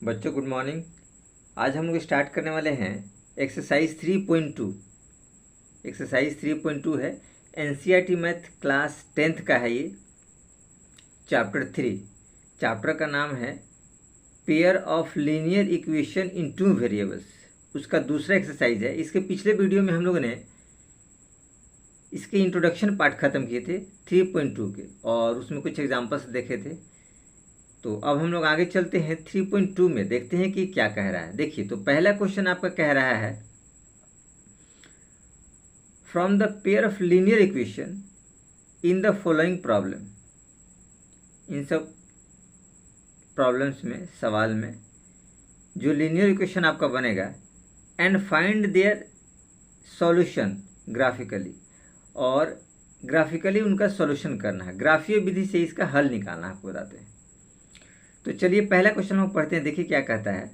बच्चों good morning. आज हम लोग स्टार्ट करने वाले हैं एक्सरसाइज 3.2। एक्सरसाइज 3.2 है एनसीईआरटी मैथ क्लास 10th का है। ये चैप्टर 3, चैप्टर का नाम है pair of linear equation in two variables. उसका दूसरा एक्सरसाइज है। इसके पिछले वीडियो में हम लोगों ने इसके इंट्रोडक्शन पार्ट ख़त्म किए थे 3.2 के, और उसमें कुछ एग्जाम्पल्स देखे थे। तो अब हम लोग आगे चलते हैं 3.2 में, देखते हैं कि क्या कह रहा है। देखिए, तो पहला क्वेश्चन आपका कह रहा है from the pair of linear equation in the following problem. इन सब प्रॉब्लम्स में, सवाल में जो लीनियर इक्वेशन आपका बनेगा, and find their solution graphically, और ग्राफिकली उनका सॉल्यूशन करना है। ग्राफीय विधि से इसका हल निकालना आपको बताते हैं। तो चलिए पहला क्वेश्चन हम पढ़ते हैं। देखिए क्या कहता है।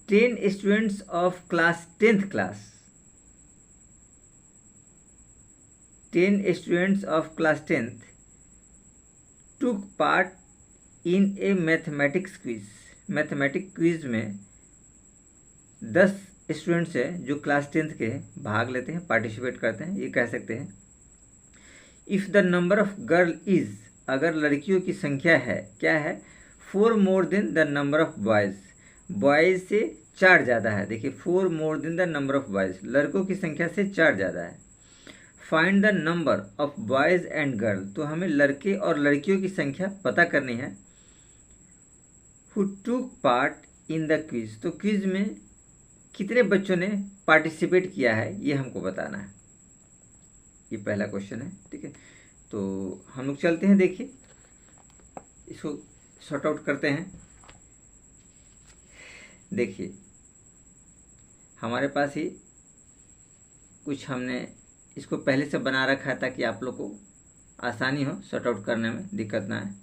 10 students of class 10th class, 10 students of class 10th took part in A mathematics quiz. Mathematic quiz में 10 स्टूडेंट्स हैं जो क्लास 10th के भाग लेते हैं, पार्टिसिपेट करते हैं। ये कह सकते हैं if the number of girl is, अगर लड़कियों की संख्या है, क्या है, 4 more than the number of boys, boys से 4 ज़्यादा है। देखिए 4 more than the number of boys, लड़कों की संख्या से 4 ज़्यादा है। Find the number of boys and girl, तो हमें लड़के और लड़कियों की संख्या पता करनी है। हु टूक पार्ट इन द क्विज, तो क्विज में कितने बच्चों ने पार्टिसिपेट किया है ये हमको बताना है। ये पहला क्वेश्चन है, ठीक है। तो हम लोग चलते हैं, देखिए इसको सॉर्ट आउट करते हैं। देखिए हमारे पास ही कुछ हमने इसको पहले से बना रखा है ताकि आप लोग को आसानी हो सॉर्ट आउट करने में, दिक्कत ना है।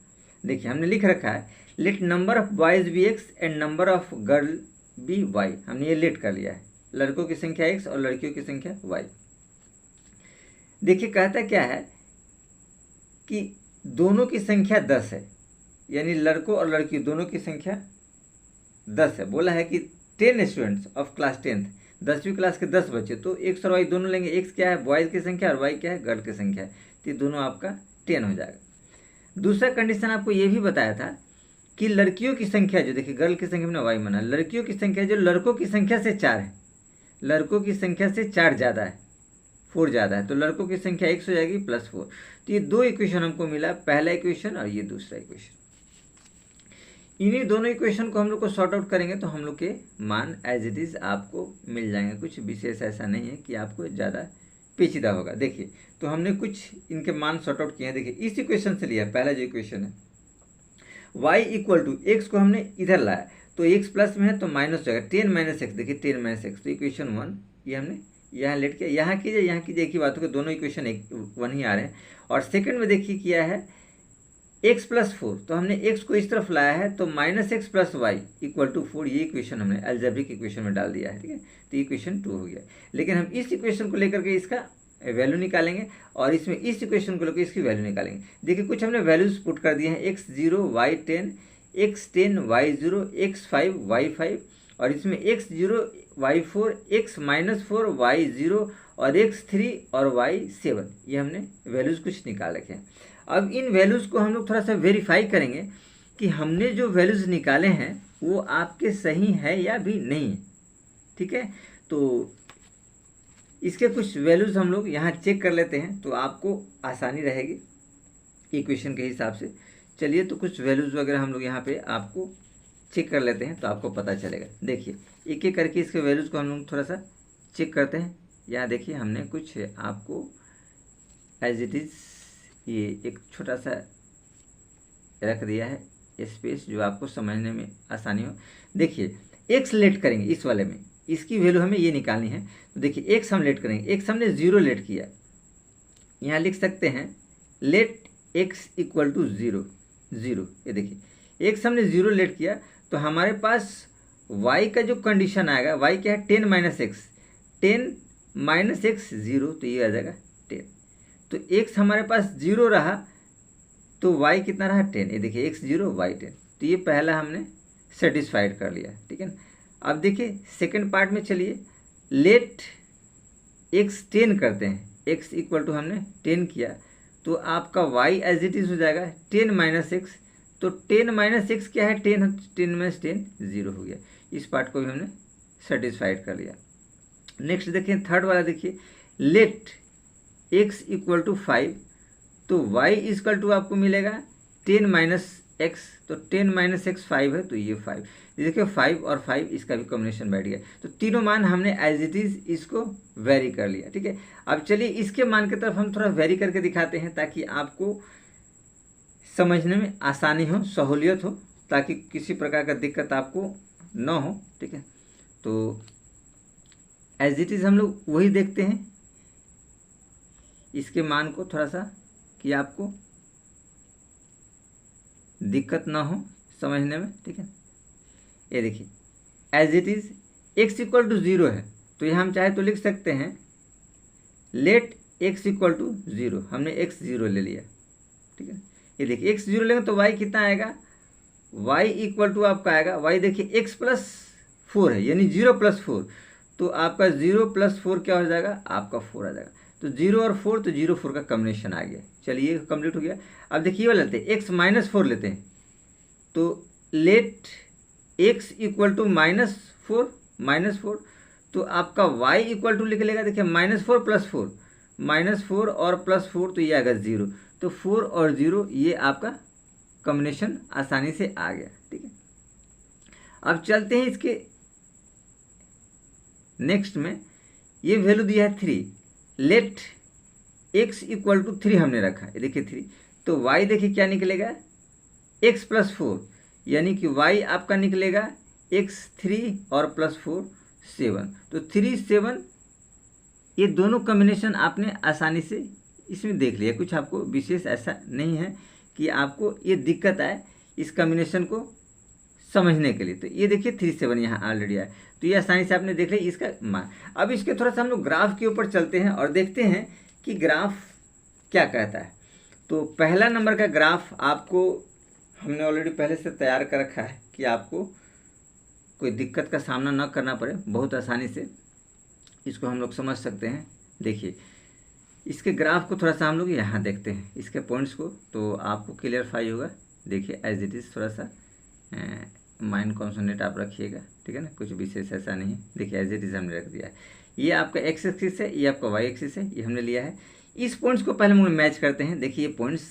देखिए हमने लिख रखा है let number of boys be x and number of girl be y. हमने ये लेट कर लिया है, लड़कों की संख्या एक्स और लड़कियों की संख्या वाई। देखिए कहता क्या है कि दोनों की संख्या 10 है, यानी लड़कों और लड़की दोनों की संख्या 10 है। बोला है कि 10 स्टूडेंट्स ऑफ क्लास 10th, 10वीं क्लास के 10 बच्चे, तो एक्स और वाई दोनों लेंगे। एक्स क्या है, बॉयज़ की संख्या, और वाई क्या है, गर्ल की संख्या। तो ये दोनों आपका 10 हो जाएगा। दूसरा कंडीशन आपको ये भी बताया था कि लड़कियों की संख्या जो, देखिए गर्ल की संख्या में वाई माना, लड़कियों की संख्या जो लड़कों की संख्या से 4 है, लड़कों की संख्या से 4 ज़्यादा है, 4 ज़्यादा है, तो लड़कों की संख्या x हो जाएगी +4। तो ये दो इक्वेशन हमको मिला, पहला इक्वेशन और ये दूसरा इक्वेशन। इन्हीं दोनों इक्वेशन को हम लोग को सॉर्ट आउट करेंगे तो हम लोग के मान एज इट इज़ आपको मिल जाएंगे। कुछ विशेष ऐसा नहीं है कि आपको ज़्यादा पेचीदा होगा। देखिए तो हमने कुछ इनके मान सॉर्ट आउट किए हैं। देखिए इस इक्वेशन से लिया, पहला जो इक्वेशन है y इक्वल टू एक्स को हमने इधर लाया, तो x प्लस में है तो माइनस हो जाएगा, 10 माइनस एक्स। देखिए 10 माइनस एक्स, तो इक्वेशन 1 ये हमने यहाँ लेट किया। यहाँ कीजिए, यहाँ कीजिए, एक ही बात हो कि दोनों इक्वेशन 1 ही आ रहे हैं। और सेकंड में देखिए किया है x प्लस 4, तो हमने x को इस तरफ लाया है, तो minus x plus y equal to 4, ये इक्वेशन हमने अलजेब्रिक इक्वेशन में डाल दिया है, ठीक है। तो इक्वेशन 2 हो गया। लेकिन हम इस इक्वेशन को लेकर के इसका वैल्यू निकालेंगे और इसमें इस इक्वेशन को लेकर इसकी वैल्यू निकालेंगे। देखिए कुछ हमने वैल्यूज पुट कर दिए हैं, x0 y10, x10 y0, x5 y5, और इसमें x0 y4, x-4 y0 और x3 और y7, ये हमने वैल्यूज़ कुछ निकाल रखे हैं। अब इन वैल्यूज़ को हम लोग थोड़ा सा वेरीफाई करेंगे कि हमने जो वैल्यूज़ निकाले हैं वो आपके सही है या भी नहीं है, ठीक है। तो इसके कुछ वैल्यूज़ हम लोग यहाँ चेक कर लेते हैं तो आपको आसानी रहेगी इक्वेशन के हिसाब से। चलिए तो कुछ वैल्यूज़ वगैरह हम लोग यहाँ पे आपको चेक कर लेते हैं तो आपको पता चलेगा। देखिए एक एक करके इसके वैल्यूज़ को हम लोग थोड़ा सा चेक करते हैं। यहाँ देखिए हमने कुछ आपको एज इट इज़ ये एक छोटा सा रख दिया है स्पेस, जो आपको समझने में आसानी हो। देखिए एक्स लेट करेंगे इस वाले में, इसकी वैल्यू हमें ये निकालनी है। तो देखिए एक्स हम लेट करेंगे, एक्स हमने 0 लेट किया, यहाँ लिख सकते हैं लेट एक्स इक्वल टू 0। ये देखिए एक्स हमने 0 लेट किया, तो हमारे पास y का जो कंडीशन आएगा, y क्या है, 10 माइनस एक्स, 10 माइनस एक्स 0, तो ये आ जाएगा 10। तो x हमारे पास 0 रहा तो y कितना रहा, 10। ये देखिए x0 y 10, तो ये पहला हमने सेटिस्फाइड कर लिया, ठीक है। अब देखिए सेकंड पार्ट में चलिए, लेट x 10 करते हैं, x इक्वल टू हमने 10 किया तो आपका y एज इट इज़ हो जाएगा 10 माइनस एक्स। तो 10 माइनस एक्स क्या है, 10 माइनस 10 0 हो गया। इस पार्ट को भी हमने सेटिस्फाइड कर लिया। नेक्स्ट देखिए थर्ड वाला, देखिए लेट x इक्वल टू 5, तो y इक्वल टू आपको मिलेगा 10 माइनस एक्स, तो 10 माइनस एक्स 5 है, तो ये 5, देखिए 5 और 5 इसका भी कॉम्बिनेशन बैठ गया। तो तीनों मान हमने एज इट इज़ इसको वेरी कर लिया, ठीक है। अब चलिए इसके मान की तरफ हम थोड़ा वेरी करके दिखाते हैं ताकि आपको समझने में आसानी हो, सहूलियत हो, ताकि किसी प्रकार का दिक्कत आपको न हो, ठीक है। तो एज इट इज़ हम लोग वही देखते हैं इसके मान को थोड़ा सा, कि आपको दिक्कत ना हो समझने में, ठीक है। ये देखिए as it is x equal to 0 है, तो यहाँ हम चाहे तो लिख सकते हैं लेट x इक्वल टू 0, हमने x 0 ले लिया, ठीक है। ये देखिए x 0 लेंगे तो y कितना आएगा, y इक्वल टू आपका आएगा, y देखिए x प्लस 4 है, यानी 0 प्लस 4, तो आपका 0 प्लस 4 क्या हो जाएगा, आपका 4 आ जाएगा। तो 0 और 4, तो 0 4 का कॉम्बिनेशन आ गया। चलिए कंप्लीट हो गया। अब देखिए ये वाला लेते हैं, x माइनस 4 लेते हैं, तो let x equal to minus 4, तो आपका y इक्वल टू लिख लेगा, देखिए -4 प्लस 4, -4 और प्लस 4, तो ये आएगा 0, तो 4 और 0 ये आपका कॉम्बिनेशन आसानी से आ गया, ठीक है। अब चलते हैं इसके नेक्स्ट में, ये वैल्यू दिया है 3, लेट x इक्वल टू 3 हमने रखा है, देखिए 3, तो y देखिए क्या निकलेगा, x प्लस 4, यानी कि y आपका निकलेगा x 3 और प्लस 4 7, तो 3 7, ये दोनों कॉम्बिनेशन आपने आसानी से इसमें देख लिया, कुछ आपको विशेष ऐसा नहीं है कि आपको ये दिक्कत आए इस कॉम्बिनेशन को समझने के लिए। तो ये देखिए 3 7 यहाँ ऑलरेडी आया, तो ये आसानी से आपने देख लिया इसका मान। अब इसके थोड़ा सा हम लोग ग्राफ के ऊपर चलते हैं और देखते हैं कि ग्राफ क्या कहता है। तो पहला नंबर का ग्राफ आपको हमने ऑलरेडी पहले से तैयार कर रखा है कि आपको कोई दिक्कत का सामना न करना पड़े, बहुत आसानी से इसको हम लोग समझ सकते हैं। देखिए इसके ग्राफ को थोड़ा सा हम लोग यहाँ देखते हैं, इसके पॉइंट्स को, तो आपको क्लियरफाई होगा। देखिए एज इट इज़ थोड़ा सा माइंड कॉन्सोनेट आप रखिएगा, ठीक है ना, कुछ विशेष ऐसा नहीं है। देखिए एज इट इज़ हमने रख दिया है, ये आपका एक्स एक्सिस है, ये आपका वाई एक्सिस है, ये हमने लिया है। इस पॉइंट्स को पहले हम लोग मैच करते हैं। देखिए ये पॉइंट्स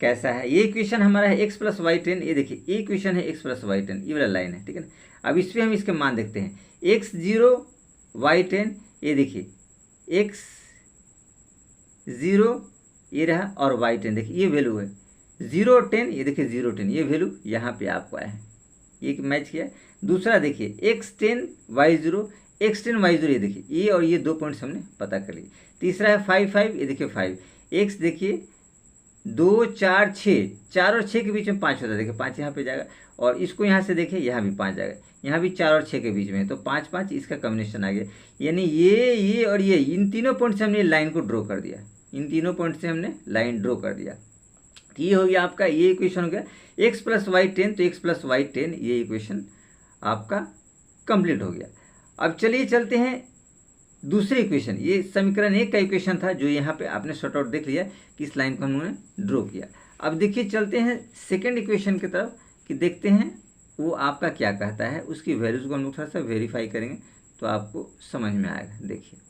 कैसा है, ये इक्वेशन हमारा है x प्लस वाई 10, ये देखिए ये इक्वेशन है x प्लस वाई 10, ये वाला लाइन है, ठीक है ना। अब इस पर हम इसके मान देखते हैं, x 0 y 10, ये देखिए x 0 ये रहा और y 10, देखिए ये वैल्यू है 0 10, ये देखिए 0 10, ये वैल्यू यहाँ पे आपको आया है, ये मैच किया। दूसरा देखिए x 10 y 0, x 10 y 0, ये देखिए ये और ये 2 पॉइंट्स हमने पता कर लिए। तीसरा है 5 5, ये देखिए 5, x देखिए 2 4 6, 4 और 6 के बीच में 5 होता है, देखिए 5 यहाँ पे जाएगा, और इसको यहाँ से देखिए यहाँ भी 5 जाएगा, यहाँ भी 4 और 6 के बीच में है, तो 5 5 इसका कॉम्बिनेशन आ गया। यानी ये और ये इन तीनों पॉइंट से हमने लाइन को ड्रॉ कर दिया, इन तीनों पॉइंट से हमने लाइन ड्रॉ कर दिया। तो ये हो गया आपका, ये इक्वेशन हो गया x प्लस वाई 10, तो x प्लस वाई 10 ये इक्वेशन आपका कंप्लीट हो गया। अब चलिए चलते हैं दूसरे इक्वेशन, ये समीकरण 1 का इक्वेशन था जो यहाँ पे आपने शॉर्ट आउट देख लिया कि इस लाइन को हमने ड्रॉ किया। अब देखिए चलते हैं सेकंड इक्वेशन की तरफ कि देखते हैं वो आपका क्या कहता है, उसकी वैल्यूज़ को हम लोग थोड़ा सा वेरीफाई करेंगे तो आपको समझ में आएगा। देखिए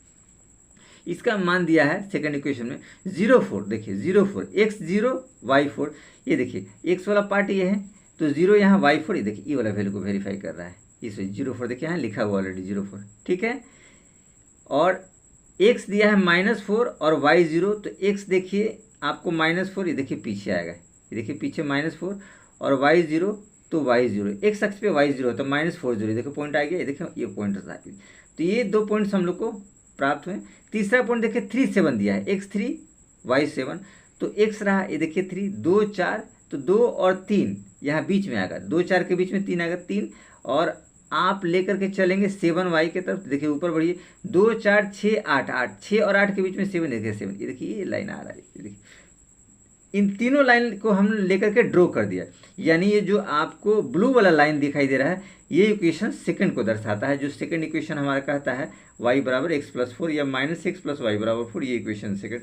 इसका मान दिया है सेकंड इक्वेशन में 0 4, देखिए 0 4, x 0 y 4, ये देखिए x वाला पार्ट ये है, तो 0 यहाँ y 4, ये देखिए ये वाला वैल्यू को वेरीफाई कर रहा है, इस 0 4 देखिए यहाँ लिखा हुआ ऑलरेडी 0 4, ठीक है। और x दिया है -4 और y 0, तो x देखिए आपको -4, ये देखिए पीछे आएगा, ये देखिए पीछे -4 और y 0, तो y 0 x अक्ष पे y 0 तो -4 0, देखो पॉइंट आ गया, ये देखिए ये पॉइंट आ गया। तो ये 2 पॉइंट्स हम लोग को प्राप्त हुए। तीसरा पॉइंट देखिए 3 7 दिया है, x 3 y 7, तो x रहा ये देखिए 3 2 4, तो 2 और 3 यहाँ बीच में आएगा, 2 4 के बीच में 3 आएगा 3, और आप लेकर के चलेंगे 7 y के तरफ, देखिए ऊपर बढ़िए 2 4 6 8 8, 6 और 8 के बीच में 7, देखिए 7, ये देखिए ये लाइन आ रहा है, ये देखिए इन तीनों लाइन को हमने लेकर के ड्रॉ कर दिया, यानी ये जो आपको ब्लू वाला लाइन दिखाई दे रहा है ये इक्वेशन सेकंड को दर्शाता है। जो सेकंड इक्वेशन हमारा कहता है y बराबर x+4 या -x + y बराबर 4, ये इक्वेशन सेकंड।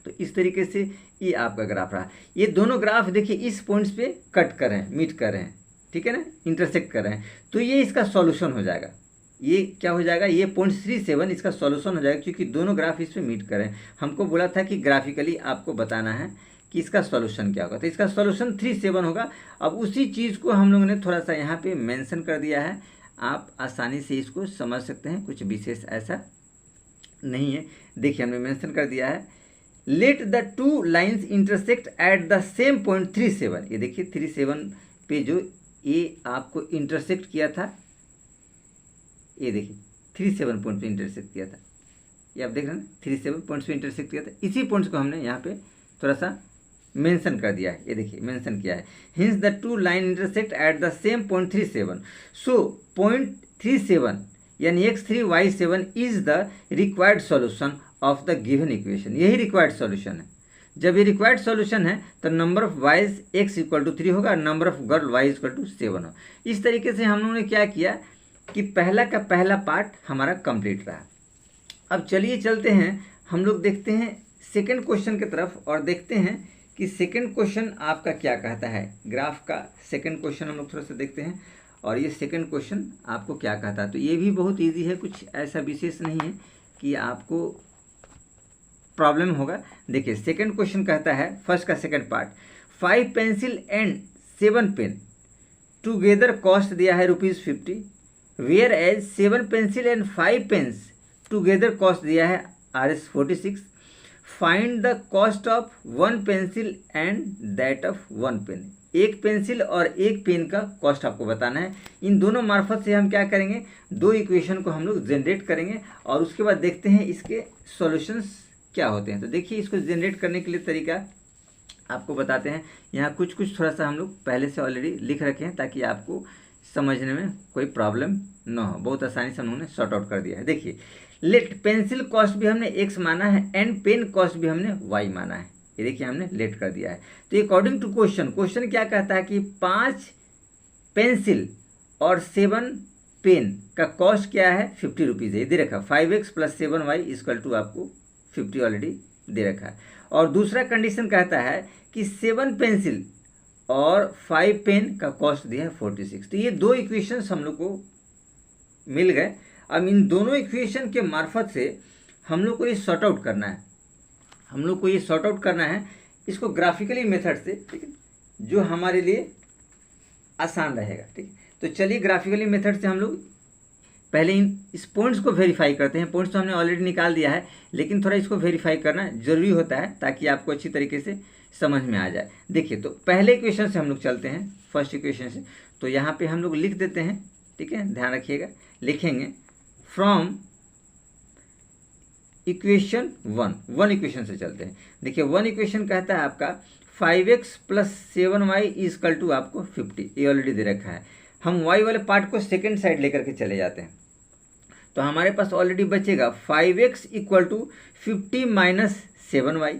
तो इस तरीके से ये आपका ग्राफ रहा। ये दोनों ग्राफ देखिए इस पॉइंट्स पे कट कर रहे हैं, मीट कर रहे हैं, ठीक है ना, इंटरसेक्ट कर रहे हैं। तो ये इसका सॉल्यूशन हो जाएगा। ये क्या हो जाएगा, ये 0.37 इसका सॉल्यूशन हो जाएगा, क्योंकि दोनों ग्राफ इस पे मीट कर रहे हैं। हमको बोला था कि ग्राफिकली आपको बताना है कि इसका सॉल्यूशन क्या होगा, तो इसका सॉल्यूशन 37 होगा। अब उसी चीज़ को हम लोगों ने थोड़ा सा यहाँ पे मेंशन कर दिया है, आप आसानी से इसको समझ सकते हैं, कुछ विशेष ऐसा नहीं है। देखिए हमने मेंशन कर दिया है, let the two lines intersect at the same point 37। ये देखिए 37 पे जो ये आपको इंटरसेक्ट किया था, ये देखिए 37 पॉइंट पे इंटरसेक्ट किया था, ये आप देख रहे हैं ना, 37 पॉइंट्स पे इंटरसेक्ट किया था। इसी पॉइंट्स को हमने यहाँ पे थोड़ा सा मेंशन कर दिया है, ये देखिए मेंशन किया है। Hints the two line intersect at the same point 37। So point 37 यानी x3 y7 is the required solution of the given equation. यही रिक्वायर्ड सॉल्यूशन है। जब ये रिक्वायर्ड सॉल्यूशन है तो नंबर ऑफ वाइज x = 3 होगा, नंबर ऑफ गर्ल y = 7 हो। इस तरीके से हम लोगों ने क्या किया कि पहला का पहला पार्ट हमारा कंप्लीट रहा। अब चलिए चलते हैं, हम लोग देखते हैं सेकंड क्वेश्चन की तरफ और देखते हैं कि सेकंड क्वेश्चन आपका क्या कहता है। ग्राफ का सेकंड क्वेश्चन हम लोग थोड़ा सा देखते हैं और ये सेकंड क्वेश्चन आपको क्या कहता है। तो ये भी बहुत इजी है, कुछ ऐसा विशेष नहीं है कि आपको प्रॉब्लम होगा। देखिए सेकंड क्वेश्चन कहता है, फर्स्ट का second part, 5 pencil and 7 pen together cost दिया है ₹50, whereas 7 pencil and 5 pens together cost दिया है Rs 46। Find the cost of 1 pencil and that of 1 pen. एक पेंसिल और एक पेन का कॉस्ट आपको बताना है। इन दोनों मार्फत से हम क्या करेंगे, दो इक्वेशन को हम लोग जनरेट करेंगे और उसके बाद देखते हैं इसके सॉल्यूशंस क्या होते हैं। तो देखिए इसको जनरेट करने के लिए तरीका आपको बताते हैं। यहाँ कुछ थोड़ा सा हम लोग पहले से ऑलरेडी लिख रखे हैं ताकि आपको समझने में कोई प्रॉब्लम ना हो। बहुत आसानी से हम लोगों ने सॉर्ट आउट कर दिया है। देखिए लेट पेंसिल कॉस्ट भी हमने x माना है एंड पेन कॉस्ट भी हमने y माना है। ये देखिए हमने लेट कर दिया है। तो अकॉर्डिंग टू क्वेश्चन क्या कहता है कि 5 पेंसिल और 7 पेन का कॉस्ट क्या है, ₹50 है। दे रखा 5x + 7y = आपको 50 ऑलरेडी दे रखा है। और दूसरा कंडीशन कहता है कि 7 पेंसिल और 5 पेन का कॉस्ट दिया है 46। तो ये दो इक्वेशंस हम लोग को मिल गए। अब इन दोनों इक्वेशन के मार्फत से हम लोग को ये सॉर्ट आउट करना है। हम लोग को ये सॉर्ट आउट करना है इसको ग्राफिकली मेथड से, ठीक है, जो हमारे लिए आसान रहेगा। ठीक है, तो चलिए ग्राफिकली मेथड से हम लोग पहले इस पॉइंट्स को वेरीफाई करते हैं। पॉइंट्स तो हमने ऑलरेडी निकाल दिया है, लेकिन थोड़ा इसको वेरीफाई करना ज़रूरी होता है ताकि आपको अच्छी तरीके से समझ में आ जाए। देखिए तो पहले इक्वेशन से हम लोग चलते हैं, फर्स्ट इक्वेशन से। तो यहाँ पे हम लोग लिख देते हैं, ठीक है, ध्यान रखिएगा, लिखेंगे फ्रॉम इक्वेशन 1 इक्वेशन से चलते हैं। देखिए 1 इक्वेशन कहता है आपका 5x + 7y = आपको 50। ये ऑलरेडी दे रखा है। हम y वाले पार्ट को सेकेंड साइड लेकर के चले जाते हैं। तो हमारे पास ऑलरेडी बचेगा 5x = 50 - 7y।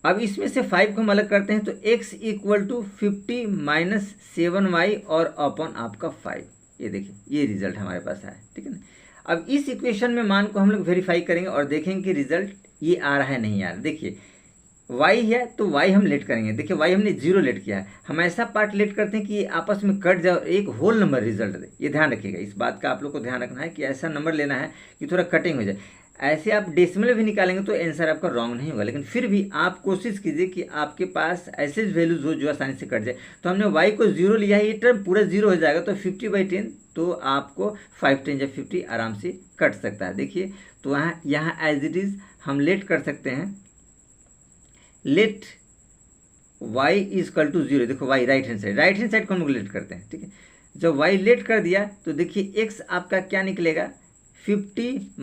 अब इसमें से 5 को हम अलग करते हैं तो x = 50 - 7y और अपॉन आपका 5। ये देखिए ये रिजल्ट हमारे पास आया, ठीक है ना। अब इस इक्वेशन में मान को हम लोग वेरीफाई करेंगे और देखेंगे कि रिजल्ट ये आ रहा है नहीं आ रहा। देखिए y है तो y हम लेट करेंगे। देखिए y हमने 0 लेट किया है। हम ऐसा पार्ट लेट करते हैं कि ये आपस में कट जाए, एक होल नंबर रिजल्ट दे। ये ध्यान रखिएगा, इस बात का आप लोग को ध्यान रखना है कि ऐसा नंबर लेना है कि थोड़ा कटिंग हो जाए। ऐसे आप डेसिमल भी निकालेंगे तो आंसर आपका रॉन्ग नहीं होगा, लेकिन फिर भी आप कोशिश कीजिए कि आपके पास ऐसे वैल्यूज हो जो आसानी से कट जाए। तो हमने y को 0 लिया है, ये टर्म पूरा 0 हो जाएगा तो 50/10, तो आपको 5 10 या 50 आराम से कट सकता है। देखिए तो यहाँ एज इट इज़ हम लेट कर सकते हैं, लेट y = 0। देखो y राइट हैंड साइड को हम लोग लेट करते हैं, ठीक है। जब y लेट कर दिया तो देखिए x आपका क्या निकलेगा, 50 -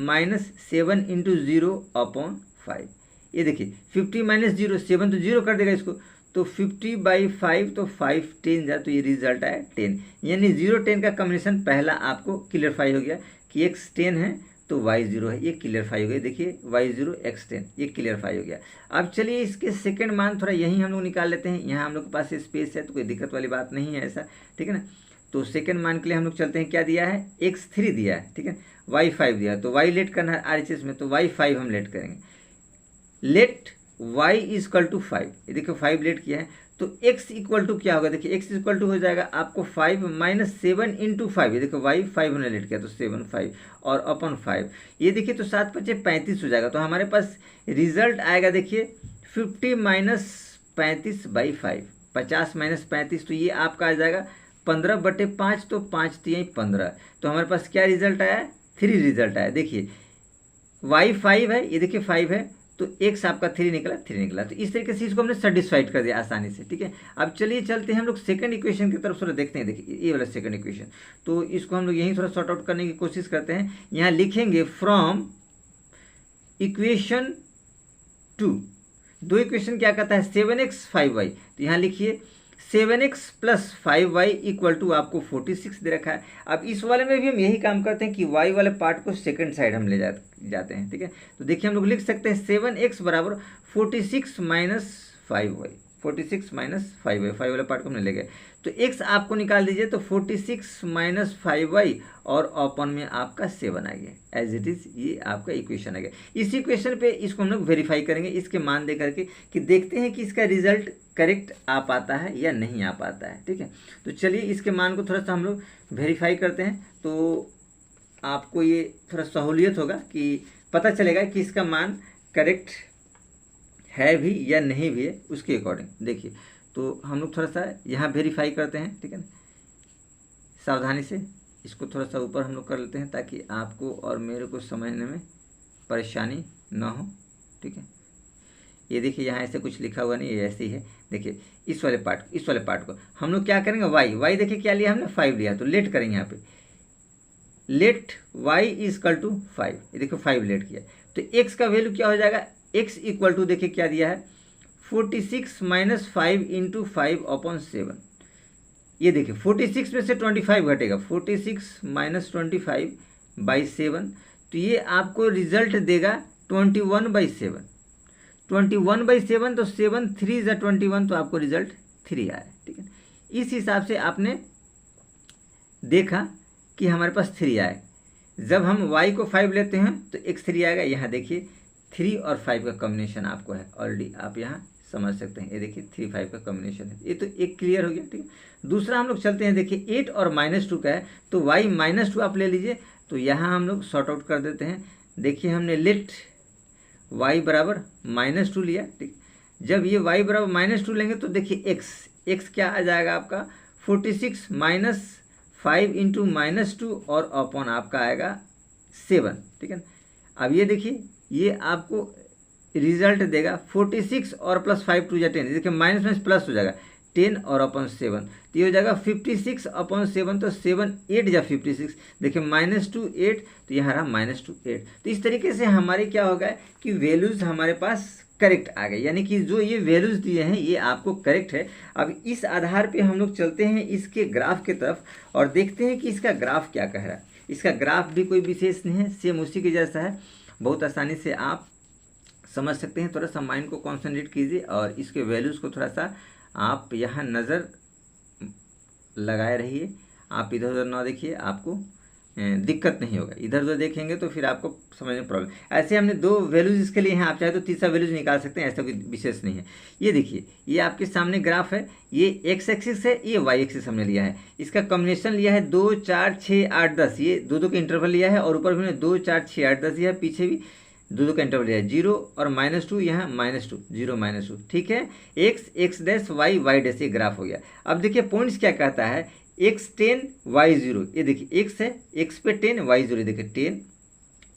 7 × 0/5। ये देखिए 50 - 0, 7 तो 0 कर देगा इसको, तो 50/5, तो 5 10 जा, तो ये रिजल्ट आया 10। यानी 0 10 का कॉम्बिनेशन पहला आपको क्लियरफाई हो गया कि x 10 है तो y0 है, ये क्लियरफाई हो गया। देखिए y0 x10 ये क्लियरफाई हो गया। अब चलिए इसके सेकंड मान थोड़ा यहीं हम लोग निकाल लेते हैं। यहाँ हम लोग के पास स्पेस है तो कोई दिक्कत वाली बात नहीं है ऐसा, ठीक है ना। तो सेकंड मान के लिए हम लोग चलते हैं, क्या दिया है, x3 दिया है, ठीक है, y5 दिया है, तो y लेट करना है RHS में, तो y5 हम लेट करेंगे। लेट y इक्वल टू 5, ये देखो 5 लेट किया है, तो x इक्वल टू क्या होगा, देखिए x इक्वल टू हो जाएगा आपको 5 माइनस 7 इंटू 5, ये देखो y 5 हमने लेट किया तो 7 5 और अपन 5, ये देखिए तो 7 × 5 = 35 हो जाएगा। तो हमारे पास रिजल्ट आएगा देखिए 50 माइनस 35/5, 50 माइनस 35, तो ये आपका आ जाएगा 15/5, तो 5 × 3 = 15। तो हमारे पास क्या रिजल्ट आया, 3 रिजल्ट आया। देखिए y 5 है, ये देखिए 5 है, तो x आपका 3 निकला, 3 निकला। तो इस तरीके से इसको हमने सेटिस्फाइड कर दिया आसानी से, ठीक है। अब चलिए चलते हैं हम लोग सेकंड इक्वेशन की तरफ थोड़ा देखते हैं। देखिए ये वाला सेकंड इक्वेशन, तो इसको हम लोग यहीं थोड़ा सॉर्ट आउट करने की कोशिश करते हैं। यहाँ लिखेंगे फ्रॉम इक्वेशन 2, दो इक्वेशन क्या कहता है 7x 5y, तो यहाँ लिखिए 7x plus 5y equal to आपको 46 दे रखा है। अब इस वाले में भी हम यही काम करते हैं कि y वाले पार्ट को सेकंड साइड हम ले जाते हैं, ठीक है। तो देखिए हम लोग लिख सकते हैं 7x बराबर 46 माइनस 5y, 46 माइनस 5y, 5 वाले पार्ट को हमने ले गए, तो x आपको निकाल दीजिए, तो 46 माइनस 5y और ओपन में आपका 7 आ गया एज इट इज़, ये आपका इक्वेशन आ गया। इस इक्वेशन पे इसको हम लोग वेरीफाई करेंगे इसके मान दे करके कि देखते हैं कि इसका रिजल्ट करेक्ट आ पाता है या नहीं आ पाता है, ठीक है। तो चलिए इसके मान को थोड़ा सा हम लोग वेरीफाई करते हैं, तो आपको ये थोड़ा सहूलियत होगा कि पता चलेगा कि इसका मान करेक्ट है भी या नहीं भी है, उसके अकॉर्डिंग। देखिए तो हम लोग थोड़ा सा यहाँ वेरीफाई करते हैं, ठीक है ना, सावधानी से इसको थोड़ा सा ऊपर हम लोग कर लेते हैं ताकि आपको और मेरे को समझने में परेशानी ना हो, ठीक है। ये देखिए यहाँ ऐसे कुछ लिखा हुआ नहीं, ये ऐसे ही है। देखिए इस वाले पार्ट को हम लोग क्या करेंगे, y देखिए क्या लिया हमने 5 लिया, तो लेट करेंगे यहाँ पे, लेट y इक्वल टू 5, ये देखो 5 लेट किया, तो x का वैल्यू क्या हो जाएगा, x इक्वल टू देखिए क्या दिया है 46 माइनस 5 इंटू 5/7। ये देखिए 46 में से 25 घटेगा, 46 माइनस 25/7, तो ये आपको रिजल्ट देगा 21/7, 21/7, तो 7 3 = 21, तो आपको रिजल्ट 3 आया, ठीक है। इस हिसाब से आपने देखा कि हमारे पास 3 आए। जब हम y को 5 लेते हैं तो x 3 आएगा। यहाँ देखिए 3 और 5 का कॉम्बिनेशन आपको है, ऑलरेडी आप यहाँ समझ सकते हैं। ये देखिए 3 5 का कॉम्बिनेशन है, ये तो एक क्लियर हो गया, ठीक है। दूसरा हम लोग चलते हैं, देखिए 8 और -2 का है, तो y -2 आप ले लीजिए, तो यहाँ हम लोग सॉर्ट आउट कर देते हैं। देखिए हमने लेट y बराबर -2 लिया, ठीक। जब ये y बराबर -2 लेंगे तो देखिए x क्या आ जाएगा आपका 46 माइनस 5 इंटू -2 और अपॉन आपका आएगा 7, ठीक है। अब ये देखिए ये आपको रिजल्ट देगा 46 और प्लस 5 2 = 10, देखिए माइनस में प्लस हो जाएगा 10 और अपॉन 7, तो ये हो जाएगा 56/7, तो 7 8 = 56, देखिए -2 8, तो यहाँ रहा -2 8। तो इस तरीके से हमारे क्या होगा कि वैल्यूज़ हमारे पास करेक्ट आ गए, यानी कि जो ये वैल्यूज़ दिए हैं ये आपको करेक्ट है। अब इस आधार पे हम लोग चलते हैं इसके ग्राफ की तरफ और देखते हैं कि इसका ग्राफ क्या कह रहा है। इसका ग्राफ भी कोई विशेष नहीं है, सेम उसी के जैसा है, बहुत आसानी से आप समझ सकते हैं। थोड़ा सा माइंड को कॉन्सेंट्रेट कीजिए और इसके वैल्यूज़ को थोड़ा सा आप यहाँ नज़र लगाए रहिए, आप इधर उधर ना देखिए, आपको दिक्कत नहीं होगा। इधर उधर देखेंगे तो फिर आपको समझ में प्रॉब्लम। ऐसे हमने 2 वैल्यूज़ इसके लिए हैं, आप चाहे तो तीसरा वैल्यूज निकाल सकते हैं, ऐसा कोई विशेष नहीं है। ये देखिए ये आपके सामने ग्राफ है, ये x एक्सिस है, ये y एक्सिस हमने लिया है, इसका कॉम्बिनेशन लिया है 2 4 6 8 10, ये 2 के इंटरवल लिया है, और ऊपर भी हमने 2 4 6 8 10 लिया है, पीछे भी 2 का इंटरवल लिया है, 0 और -2, यहाँ -2 0 -2, ठीक है। x डैश y डैश, ये ग्राफ हो गया। अब देखिए पॉइंट्स क्या कहता है, x 10 y 0, ये देखिए x है, x पे 10 y 0, देखिए 10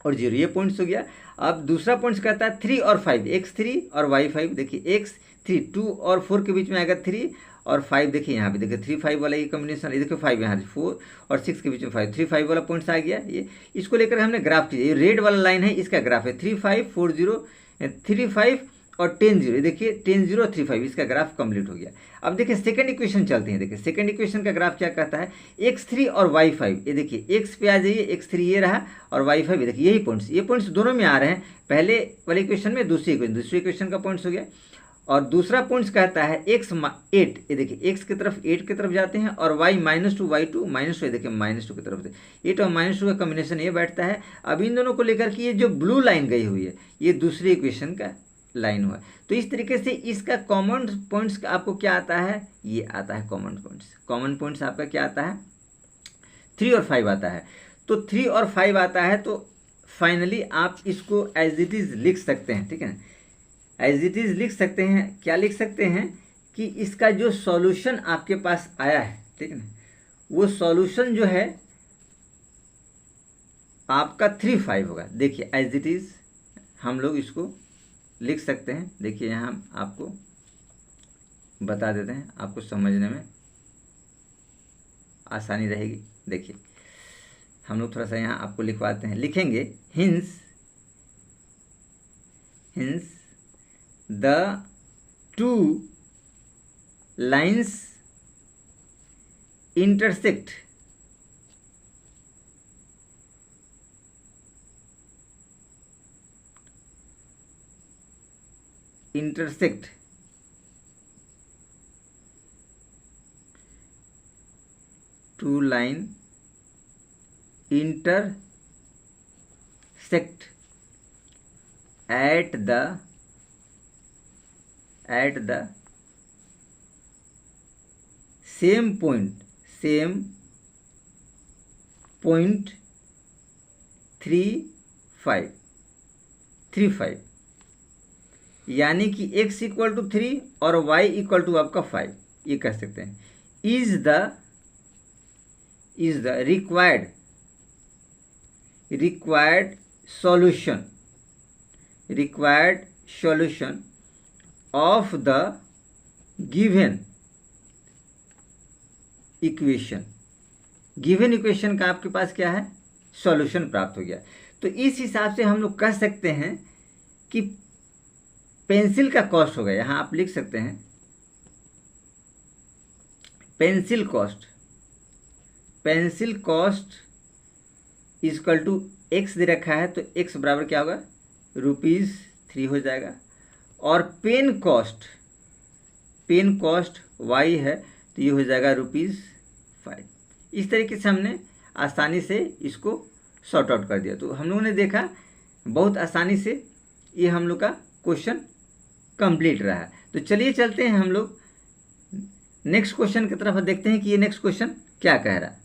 और 0, ये पॉइंट्स हो गया। अब दूसरा पॉइंट्स कहता है 3 और 5, x 3 और y 5, देखिए x 3 2 और 4 के बीच में आएगा 3 और 5, देखिए यहाँ पे देखिए 3 5 वाला ये कॉम्बिनेशन, ये देखिए 5 यहाँ 4 और 6 के बीच में 5 3 5 वाला पॉइंट्स आ गया। ये इसको लेकर हमने ग्राफ किया, ये रेड वाला लाइन है, इसका ग्राफ है 3 5 4 0 3 5 और 10 0, देखिए 10 0 3 5, इसका ग्राफ कंप्लीट हो गया। अब देखिए सेकंड इक्वेशन चलते हैं। देखिए सेकंड इक्वेशन का ग्राफ क्या कहता है, x3 और y5, ये देखिए x पे आ जाइए, x3 ये रहा और y5 देखिए यही पॉइंट्स, ये पॉइंट्स दोनों में आ रहे हैं, पहले वाले इक्वेशन में दूसरी इक्वेशन का पॉइंट्स हो गया। और दूसरा पॉइंट्स कहता है x8, ये देखिए x की तरफ 8 की तरफ जाते हैं और y -2 y2 -2, देखिए -2 की तरफ से 8 और -2 का कॉम्बिनेशन ये बैठता है। अब इन दोनों को लेकर के ये जो ब्लू लाइन गई हुई है ये दूसरी इक्वेशन का लाइन हुआ। तो इस तरीके से इसका कॉमन पॉइंट्स आपको क्या आता है, ये आता है कॉमन पॉइंट्स आपका क्या आता है, 3 और 5 आता है। तो 3 और 5 आता है, तो फाइनली आप इसको एज इट इज़ लिख सकते हैं, ठीक है ना, एज इट इज़ लिख सकते हैं। क्या लिख सकते हैं कि इसका जो सॉल्यूशन आपके पास आया है, ठीक है ना, वो सॉल्यूशन जो है आपका 3 5 होगा। देखिए एज इट इज़ हम लोग इसको लिख सकते हैं। देखिए यहाँ हम आपको बता देते हैं, आपको समझने में आसानी रहेगी। देखिए हम लोग थोड़ा सा यहाँ आपको लिखवाते हैं, लिखेंगे hints the two lines intersect two line intersect at the same point 3 5, यानी कि x इक्वल टू 3 और y इक्वल टू आपका 5, ये कह सकते हैं। Is the required solution of the given equation का आपके पास क्या है, सॉल्यूशन प्राप्त हो गया। तो इस हिसाब से हम लोग कह सकते हैं कि पेंसिल का कॉस्ट होगा, यहाँ आप लिख सकते हैं pencil cost equal to x दे रखा है, तो x बराबर क्या होगा, ₹3 हो जाएगा। और पेन कॉस्ट y है, तो ये हो जाएगा ₹5। इस तरीके से हमने आसानी से इसको सॉर्ट आउट कर दिया। तो हम लोगों ने देखा बहुत आसानी से ये हम लोग का क्वेश्चन कंप्लीट रहा है। तो चलिए चलते हैं हम लोग नेक्स्ट क्वेश्चन की तरफ, देखते हैं कि ये नेक्स्ट क्वेश्चन क्या कह रहा है।